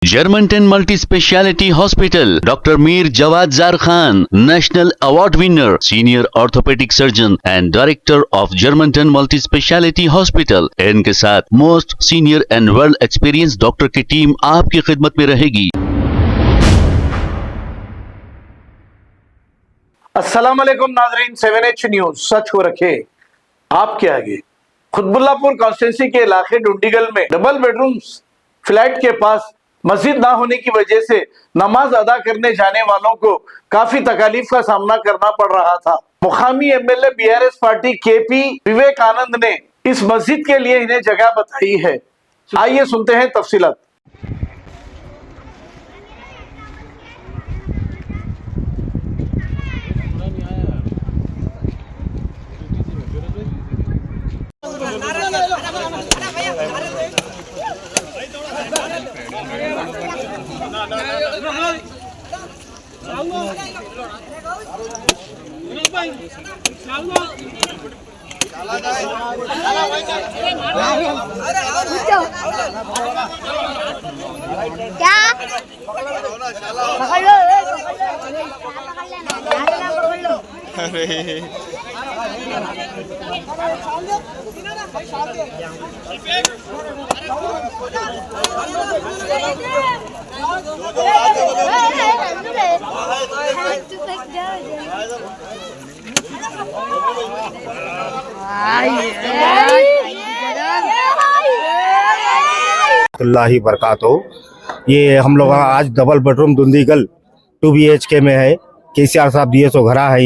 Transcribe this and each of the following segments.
Germanton multi speciality hospital, doctor Mir Jawad Zar Khan, national award winner, senior orthopedic surgeon and director of Germanton multi speciality hospital. इनके साथ most senior and world experience doctor की team आपकी खिदमत में रहेगी। अस्सलाम वालेकुम नाजरीन, 7H न्यूज सच को रखे आपके आगे। खुतबुल्लापुर कॉन्स्टिट्यूंसी के इलाके डुंडीगल में डबल बेडरूम्स फ्लैट के पास मस्जिद ना होने की वजह से नमाज अदा करने जाने वालों को काफी तकालीफ का सामना करना पड़ रहा था। मुकामी MLA BRS party KP Vivekanand ने इस मस्जिद के लिए इन्हें जगह बताई है। आइए सुनते हैं तफसीलात। क्या पकड़ लो, अरे अल्लाह बरकातो। ये हम लोग आज डबल बेडरूम दुंदीगल 2 BHK में है। केसीआर साहब दिए सो घरा है।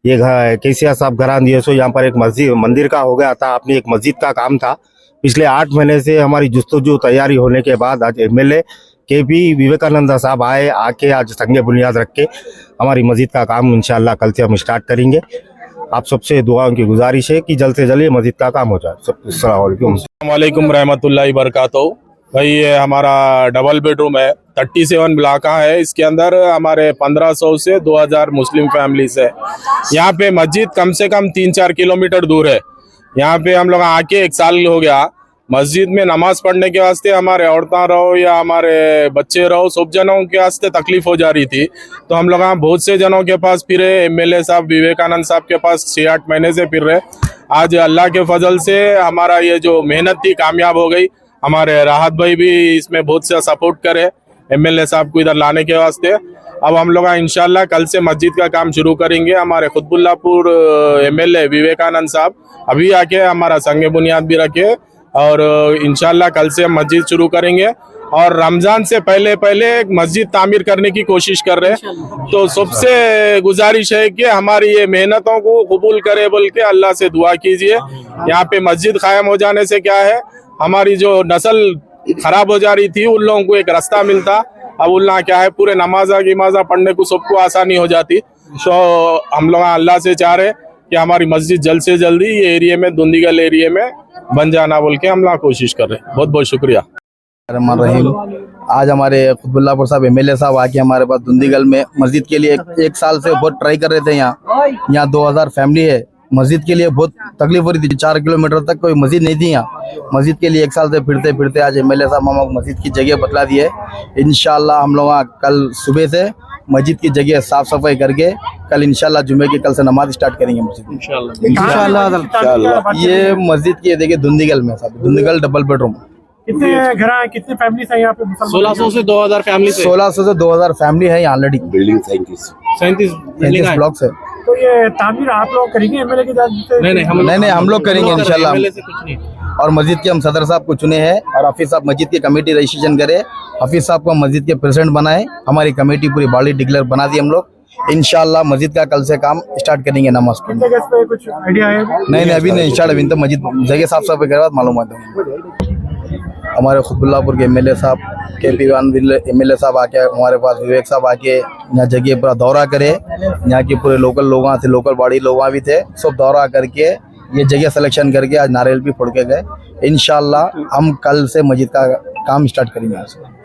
ये घर केसीआर साहब घरा दिए सो यहाँ पर एक मंदिर का हो गया था। अपनी एक मस्जिद का काम था। पिछले 8 महीने से हमारी जुस्तजू तैयारी होने के बाद आज एमएलए केपी विवेकानंद साहब आके आज संगे बुनियाद रख के हमारी मस्जिद का काम इंशाल्लाह कल से हम स्टार्ट करेंगे। आप सबसे दुआओं की गुजारिश है कि जल्द से जल्द मस्जिद का काम हो जाए। अस्सलाम वालेकुम रहमतुल्लाहि बरकातहू। भाई ये हमारा डबल बेडरूम है, 37 ब्लॉक का है। इसके अंदर हमारे 1500 से 2000 मुस्लिम फैमिलीज है। यहाँ पे मस्जिद कम से कम 3-4 किलोमीटर दूर है। यहाँ पे हम लोग आके 1 साल हो गया। मस्जिद में नमाज पढ़ने के वास्ते हमारे औरतें रहो या हमारे बच्चे रहो, सब जनों के वास्ते तकलीफ हो जा रही थी। तो हम लोग यहाँ बहुत से जनों के पास फिरे। एमएलए साहब विवेकानंद साहब के पास 6-8 महीने से फिर रहे। आज अल्लाह के फजल से हमारा ये जो मेहनत थी कामयाब हो गई। हमारे राहत भाई भी इसमें बहुत सा सपोर्ट करे एमएलए साहब को इधर लाने के वास्ते। अब हम लोग इंशाल्लाह कल से मस्जिद का काम शुरू करेंगे। हमारे खुतबुल्लापुर एमएलए विवेकानंद साहब अभी आके हमारा संगे बुनियाद भी रखे और इंशाल्लाह कल से हम मस्जिद शुरू करेंगे। और रमजान से पहले एक मस्जिद तामीर करने की कोशिश कर रहे हैं। तो सबसे गुजारिश है कि हमारी ये मेहनतों को कबूल करे बोल के अल्लाह से दुआ कीजिए। यहाँ पे मस्जिद कायम हो जाने से क्या है, हमारी जो नस्ल खराब हो जा रही थी उन लोगों को एक रास्ता मिलता। अब उल्ला क्या है, पूरे नमाजा पढ़ने को सबको आसानी हो जाती। तो हम लोग अल्लाह से चाह रहे कि हमारी मस्जिद जल्द से जल्दी ये एरिया में दुंदीगल एरिया में बन जाना बोल के हम लोग कोशिश कर रहे हैं। बहुत बहुत शुक्रिया। आज हमारे खुतबुल्लापुर साहब एमएलए साहब आके हमारे पास दुंदीगल में मस्जिद के लिए एक साल से बहुत ट्राई कर रहे थे। यहाँ 2000 फैमिली है। मस्जिद के लिए बहुत तकलीफ हो रही थी। 4 किलोमीटर तक कोई मस्जिद नहीं थी यहाँ। मस्जिद के लिए 1 साल से फिरते फिरते आज एमएलए साहब हमको मस्जिद की जगह बतला दी है। इंशाल्लाह हम लोग कल सुबह से मस्जिद की जगह साफ सफाई करके कल इंशाल्लाह जुमे की कल से नमाज स्टार्ट करेंगे मस्जिद इंशाल्लाह। ये मस्जिद की देखिए दुंदीगल में साहब, दुंदीगल डबल बेडरूम। कितने घर हैं, कितने फैमिलीज हैं यहाँ पे? 1600 से 2000 फैमिली 1600 से 2000 फैमिली है यहाँ ऑलरेडी। बिल्डिंग 37 ब्लॉक्स है। तो ये तामीर आप लोग करेंगे एमएलए के साथ? नहीं हम लोग करेंगे इंशाल्लाह। और मस्जिद के हम सदर साहब को चुने हैं और हफीज साहब मस्जिद की कमेटी रजिस्ट्रेशन करे। हफीज साहब को मस्जिद के प्रेसिडेंट बनाए। हमारी कमेटी पूरी बॉडी डिक्लेयर बना दी हम लोग। इंशाल्लाह मस्जिद का कल से काम स्टार्ट करेंगे नमाज को। पे कुछ आइडिया है? नहीं अभी नहीं, इंशाल्लाह अभी तो मस्जिद जगह साफ सफाई के बाद मालूम है। हमारे खुतबुल्लापुर के एमएलए साहब केपी एमएलए साहब आके हमारे पास विवेक साहब आके यहाँ जगह पूरा दौरा करे। यहाँ के पूरे लोकल लोग थे, लोकल बॉडी लोग भी थे, सब दौरा करके ये जगह सिलेक्शन करके आज नारियल भी फोड़ के गए। इंशाल्लाह हम कल से मस्जिद का काम स्टार्ट करेंगे आज से।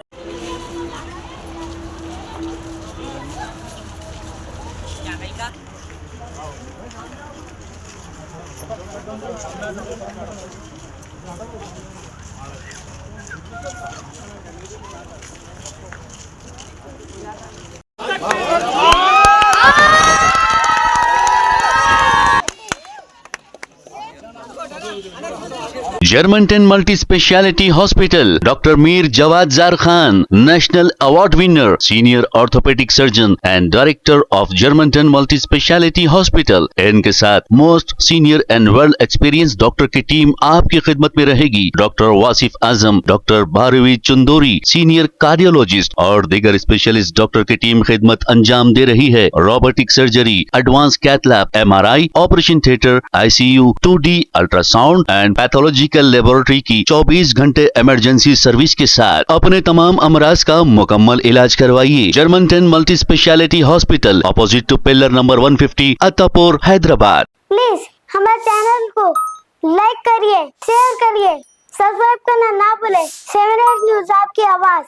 Germantown Multi Speciality Hospital, Dr. Mir Jawad Zar Khan, National Award winner, Senior Orthopedic Surgeon and Director of Germantown Multi Speciality Hospital. इनके साथ most senior and well experience doctor की टीम आपकी खिदमत में रहेगी। Doctor Wasif Azam, doctor Bharvi Chandori, senior cardiologist और दीगर specialist doctor की टीम खिदमत अंजाम दे रही है। Robotic surgery, advance cath lab, MRI, operation theatre, ICU, 2D ultrasound and pathological laboratory की 24 घंटे इमरजेंसी सर्विस के साथ अपने तमाम अमराज का मुकम्मल इलाज करवाइए। Germanton multi speciality hospital, opposite to pillar number 150, Attapur, Hyderabad. Please हमारे चैनल को लाइक करिए, शेयर करिए, सब्सक्राइब करना ना भूले। 7 न्यूज़ आपकी आवाज।